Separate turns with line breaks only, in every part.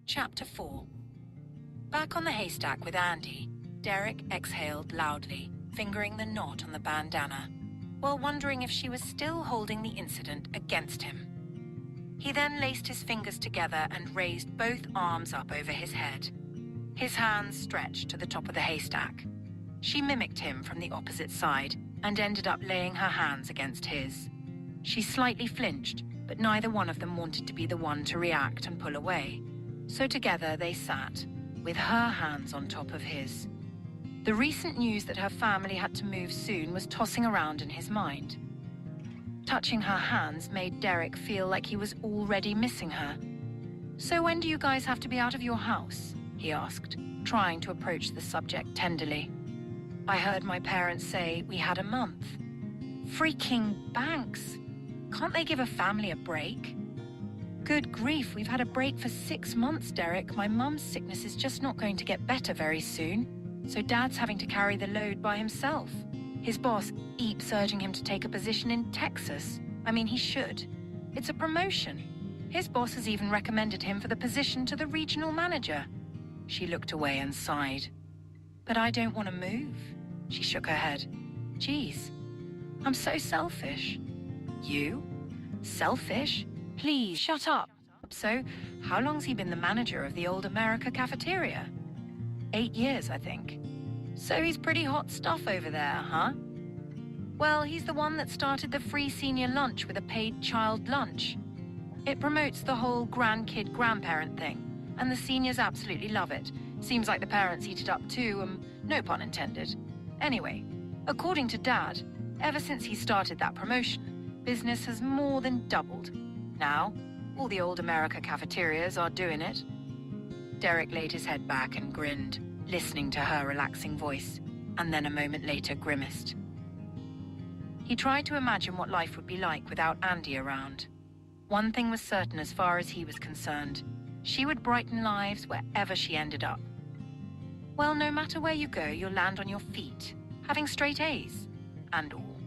Chapter 4. Back on the haystack with Andy, Derek exhaled loudly, fingering the knot on the bandana, while wondering if she was still holding the incident against him. He then laced his fingers together and raised both arms up over his head. His hands stretched to the top of the haystack. She mimicked him from the opposite side and ended up laying her hands against his. She slightly flinched, but neither one of them wanted to be the one to react and pull away. So together they sat, with her hands on top of his. The recent news that her family had to move soon was tossing around in his mind. Touching her hands made Derek feel like he was already missing her. "So when do you guys have to be out of your house?" he asked, trying to approach the subject tenderly. "I heard my parents say we had a month." Freaking banks! Can't they give a family a break? "Good grief, we've had a break for 6 months, Derek. My mum's sickness is just not going to get better very soon. So Dad's having to carry the load by himself. His boss keeps urging him to take a position in Texas. I mean, he should. It's a promotion. His boss has even recommended him for the position to the regional manager." She looked away and sighed. "But I don't want to move." She shook her head. "Geez, I'm so selfish." "You? Selfish? Please, shut up." "So, how long's he been the manager of the Old America cafeteria?" 8 years, I think. "So he's pretty hot stuff over there, huh?" "Well, he's the one that started the free senior lunch with a paid child lunch. It promotes the whole grandkid-grandparent thing, and the seniors absolutely love it. Seems like the parents eat it up too, no pun intended. Anyway, according to Dad, ever since he started that promotion, business has more than doubled. Now, all the Old America cafeterias are doing it." Derek laid his head back and grinned, listening to her relaxing voice, and then a moment later grimaced. He tried to imagine what life would be like without Andy around. One thing was certain as far as he was concerned. She would brighten lives wherever she ended up. "Well, no matter where you go, you'll land on your feet, having straight A's, and all.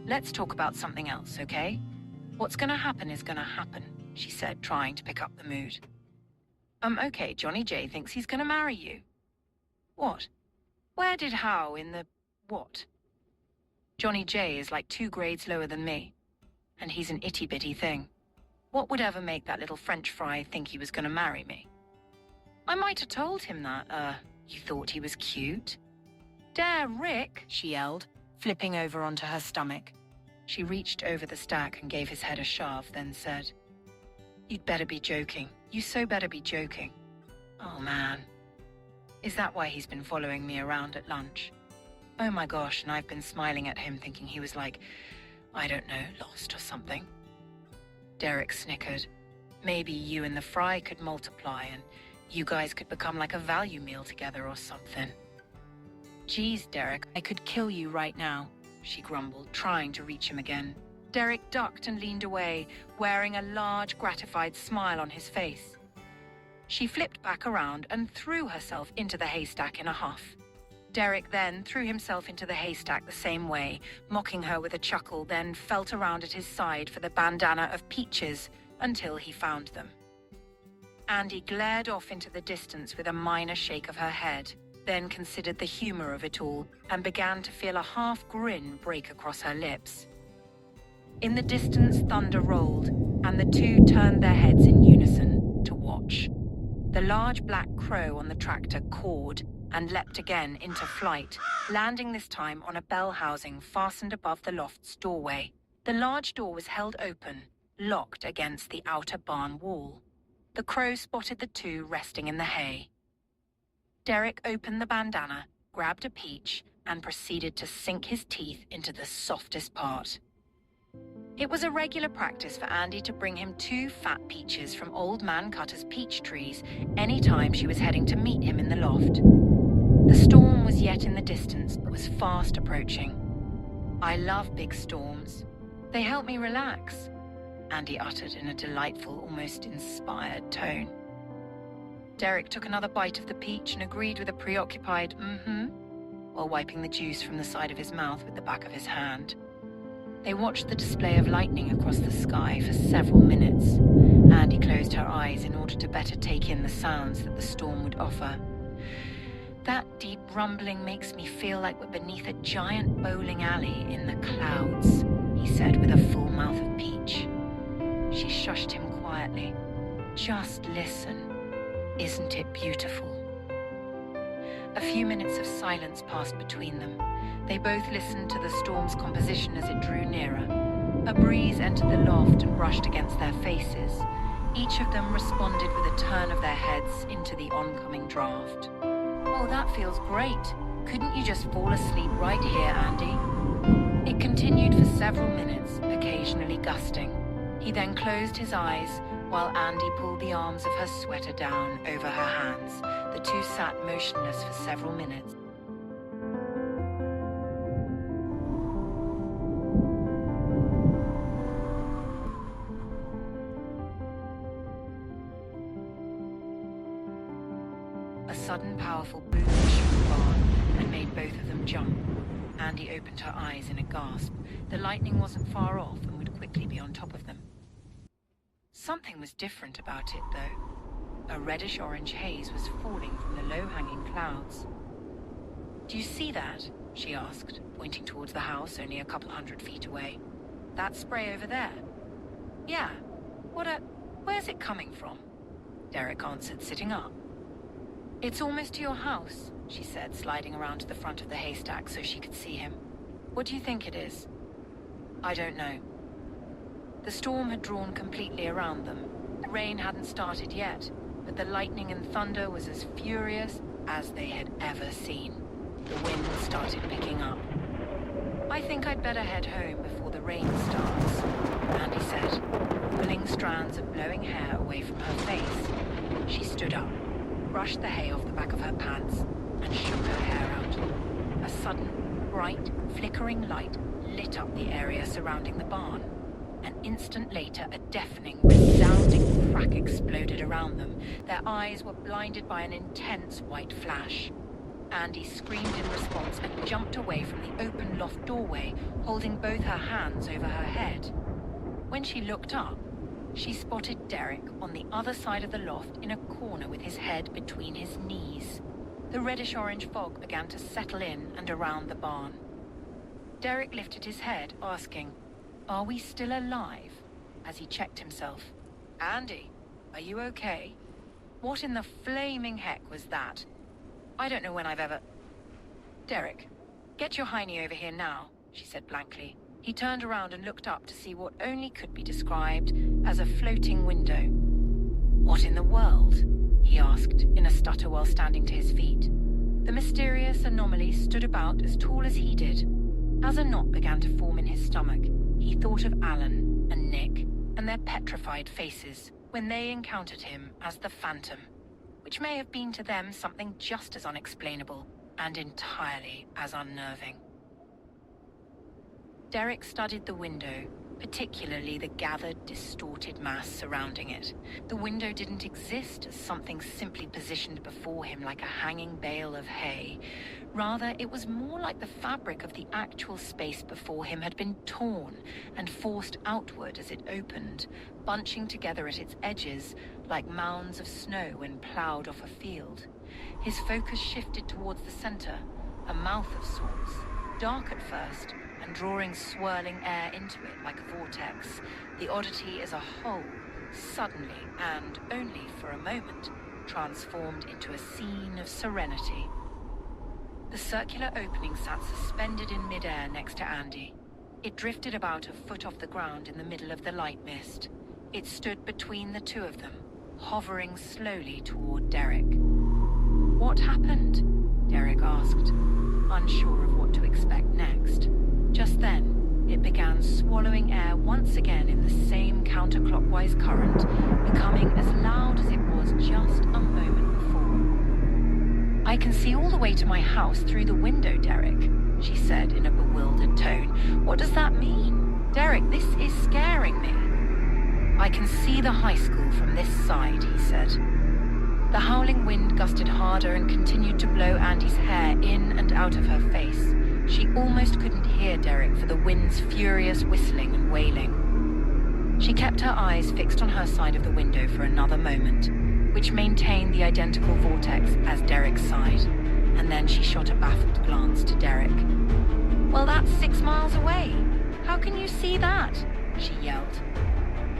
Let's talk about something else, okay? What's gonna happen is gonna happen," she said, trying to pick up the mood. Okay, Johnny J thinks he's gonna marry you." "What? Where did how in the what?" "Johnny J is like 2 grades lower than me, and he's an itty-bitty thing. What would ever make that little French fry think he was gonna marry me?" "I might have told him that, you thought he was cute." "Dare, Rick," she yelled, flipping over onto her stomach. She reached over the stack and gave his head a shove, then said, "You'd better be joking. You so better be joking." "Oh, man. Is that why he's been following me around at lunch? Oh my gosh, and I've been smiling at him thinking he was like, I don't know, lost or something." Derek snickered. "Maybe you and the fry could multiply and you guys could become like a value meal together or something." "Geez, Derek, I could kill you right now," she grumbled, trying to reach him again. Derek ducked and leaned away, wearing a large, gratified smile on his face. She flipped back around and threw herself into the haystack in a huff. Derek then threw himself into the haystack the same way, mocking her with a chuckle, then felt around at his side for the bandana of peaches until he found them. Andy glared off into the distance with a minor shake of her head, then considered the humor of it all and began to feel a half grin break across her lips. In the distance, thunder rolled, and the two turned their heads in unison to watch. The large black crow on the tractor cawed and leapt again into flight, landing this time on a bell housing fastened above the loft's doorway. The large door was held open, locked against the outer barn wall. The crow spotted the two resting in the hay. Derek opened the bandana, grabbed a peach, and proceeded to sink his teeth into the softest part. It was a regular practice for Andy to bring him 2 fat peaches from Old Man Cutter's peach trees any time she was heading to meet him in the loft. The storm was yet in the distance, but was fast approaching. "I love big storms. They help me relax," Andy uttered in a delightful, almost inspired tone. Derek took another bite of the peach and agreed with a preoccupied while wiping the juice from the side of his mouth with the back of his hand. They watched the display of lightning across the sky for several minutes. Andy closed her eyes in order to better take in the sounds that the storm would offer. That deep rumbling makes me feel like we're beneath a giant bowling alley in the clouds, he said with a full mouth of peach. She shushed him quietly. Just listen. Isn't it beautiful? A few minutes of silence passed between them. They both listened to the storm's composition as it drew nearer. A breeze entered the loft and brushed against their faces. Each of them responded with a turn of their heads into the oncoming draft. Oh, that feels great. Couldn't you just fall asleep right here, Andy? It continued for several minutes, occasionally gusting. He then closed his eyes while Andy pulled the arms of her sweater down over her hands. The two sat motionless for several minutes. A sudden powerful boom shook the barn and made both of them jump. Andy opened her eyes in a gasp. The lightning wasn't far off and would quickly be on top of them. Something was different about it, though. A reddish-orange haze was falling from the low-hanging clouds. "Do you see that?" she asked, pointing towards the house only a couple 100 feet away. "That spray over there?" "Yeah. Where's it coming from?" Derek answered, sitting up. "It's almost to your house," she said, sliding around to the front of the haystack so she could see him. "What do you think it is?" "I don't know." The storm had drawn completely around them. The rain hadn't started yet, but the lightning and thunder was as furious as they had ever seen. The wind started picking up. "I think I'd better head home before the rain starts," Andy said, pulling strands of blowing hair away from her face. She stood up, brushed the hay off the back of her pants, and shook her hair out. A sudden, bright, flickering light lit up the area surrounding the barn. An instant later, a deafening, resounding crack exploded around them. Their eyes were blinded by an intense white flash. Andy screamed in response and jumped away from the open loft doorway, holding both her hands over her head. When she looked up, she spotted Derek on the other side of the loft in a corner with his head between his knees. The reddish-orange fog began to settle in and around the barn. Derek lifted his head, asking, "Are we still alive?" as he checked himself. "Andy, are you okay? What in the flaming heck was that? I don't know when I've ever..." "Derek, get your hiney over here now," she said blankly. He turned around and looked up to see what only could be described as a floating window. "What in the world?" he asked in a stutter while standing to his feet. The mysterious anomaly stood about as tall as he did. As a knot began to form in his stomach, he thought of Alan and Nick and their petrified faces when they encountered him as the Phantom, which may have been to them something just as unexplainable and entirely as unnerving. Derek studied the window, particularly the gathered, distorted mass surrounding it. The window didn't exist as something simply positioned before him like a hanging bale of hay. Rather, it was more like the fabric of the actual space before him had been torn and forced outward as it opened, bunching together at its edges like mounds of snow when plowed off a field. His focus shifted towards the center, a mouth of sorts, dark at first, and drawing swirling air into it like a vortex. The oddity as a whole, suddenly, and only for a moment, transformed into a scene of serenity. The circular opening sat suspended in midair next to Andy. It drifted about a foot off the ground in the middle of the light mist. It stood between the two of them, hovering slowly toward Derek. "What happened?" Derek asked, unsure of what to expect next. Just then, it began swallowing air once again in the same counterclockwise current, becoming as loud as it was just a moment before. "I can see all the way to my house through the window, Derek," she said in a bewildered tone. "What does that mean? Derek, this is scaring me." "I can see the high school from this side," he said. The howling wind gusted harder and continued to blow Andy's hair in and out of her face. She almost couldn't hear Derek for the wind's furious whistling and wailing. She kept her eyes fixed on her side of the window for another moment. which maintained the identical vortex as Derek's side. And then she shot a baffled glance to Derek. "Well, that's 6 miles away. How can you see that?" she yelled.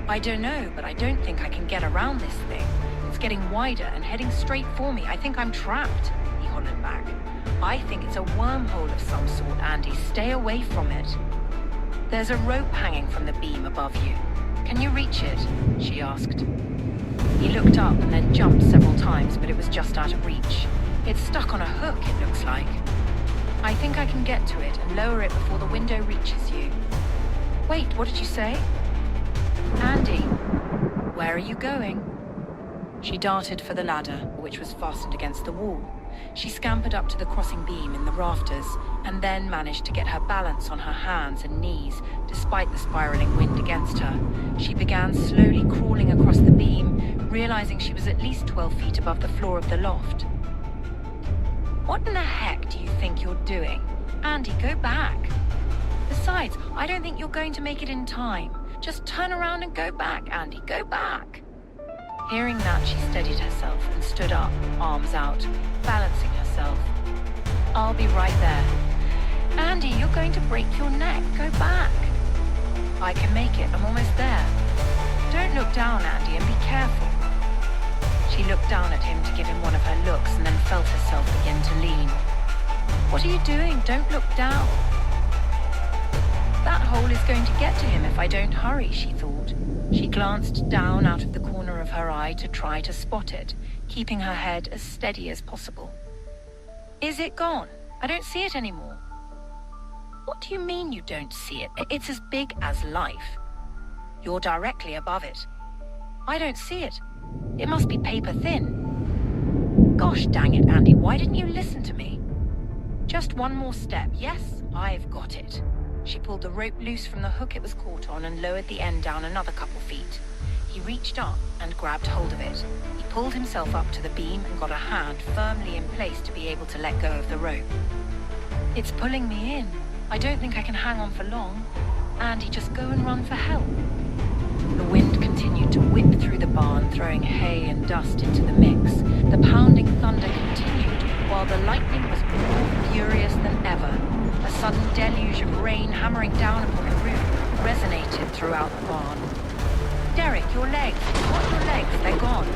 "I don't know, but I don't think I can get around this thing. It's getting wider and heading straight for me. I think I'm trapped," he hollered back. "I think it's a wormhole of some sort, Andy. Stay away from it." "There's a rope hanging from the beam above you. Can you reach it?" she asked. He looked up and then jumped several times, but it was just out of reach. "It's stuck on a hook, it looks like." "I think I can get to it and lower it before the window reaches you." "Wait, what did you say?" "Andy, where are you going?" She darted for the ladder, which was fastened against the wall. She scampered up to the crossing beam in the rafters, and then managed to get her balance on her hands and knees, despite the spiraling wind against her. She began slowly crawling across the beam, realizing she was at least 12 feet above the floor of the loft. "What in the heck do you think you're doing? Andy, go back. Besides, I don't think you're going to make it in time. Just turn around and go back, Andy, go back." Hearing that, she steadied herself and stood up, arms out, balancing herself. "I'll be right there." "Andy, you're going to break your neck. Go back." "I can make it. I'm almost there." "Don't look down, Andy, and be careful." She looked down at him to give him one of her looks and then felt herself begin to lean. "What are you doing? Don't look down." "That hole is going to get to him if I don't hurry," she thought. She glanced down out of the corner of her eye to try to spot it, keeping her head as steady as possible. "Is it gone? I don't see it anymore." "What do you mean you don't see it? It's as big as life. You're directly above it." "I don't see it. It must be paper thin." "Gosh dang it, Andy, why didn't you listen to me?" "Just one more step. Yes, I've got it." She pulled the rope loose from the hook it was caught on and lowered the end down another couple feet. He reached up and grabbed hold of it. He pulled himself up to the beam and got a hand firmly in place to be able to let go of the rope. "It's pulling me in. I don't think I can hang on for long. Andy, just go and run for help." The wind continued to whip through the barn, throwing hay and dust into the mix. The pounding thunder continued, while the lightning was more furious than ever. A sudden deluge of rain hammering down upon the roof resonated throughout the barn. "Derek, your legs! Not your legs, they're gone!"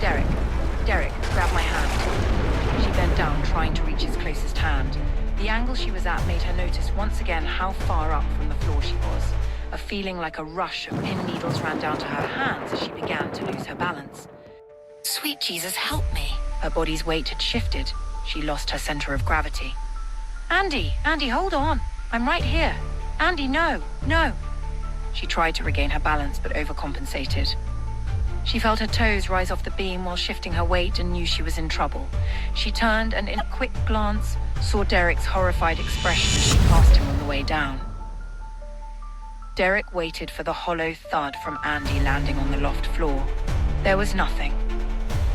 Derek, grab my hand." She bent down, trying to reach his closest hand. The angle she was at made her notice once again how far up from the floor she was. A feeling like a rush of pin needles ran down to her hands as she began to lose her balance. "Sweet Jesus, help me!" Her body's weight had shifted. She lost her center of gravity. Andy, hold on. I'm right here. Andy, no. She tried to regain her balance, but overcompensated. She felt her toes rise off the beam while shifting her weight and knew she was in trouble. She turned and in a quick glance saw Derek's horrified expression as she passed him on the way down. Derek waited for the hollow thud from Andy landing on the loft floor. There was nothing.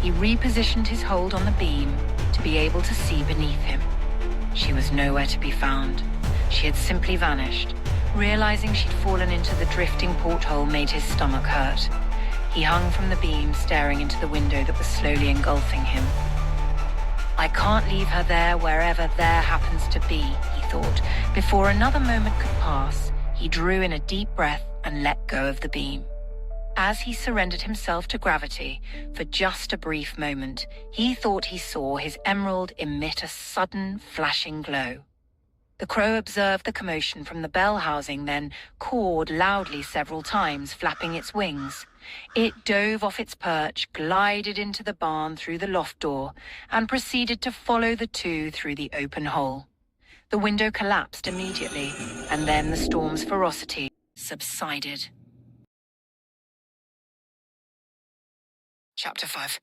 He repositioned his hold on the beam to be able to see beneath him. She was nowhere to be found. She had simply vanished. Realizing she'd fallen into the drifting porthole made his stomach hurt. He hung from the beam, staring into the window that was slowly engulfing him. "I can't leave her there wherever there happens to be," he thought. Before another moment could pass, he drew in a deep breath and let go of the beam. As he surrendered himself to gravity, for just a brief moment, he thought he saw his emerald emit a sudden, flashing glow. The crow observed the commotion from the bell housing, then cawed loudly several times, flapping its wings. It dove off its perch, glided into the barn through the loft door, and proceeded to follow the two through the open hole. The window collapsed immediately, and then the storm's ferocity subsided. Chapter 5.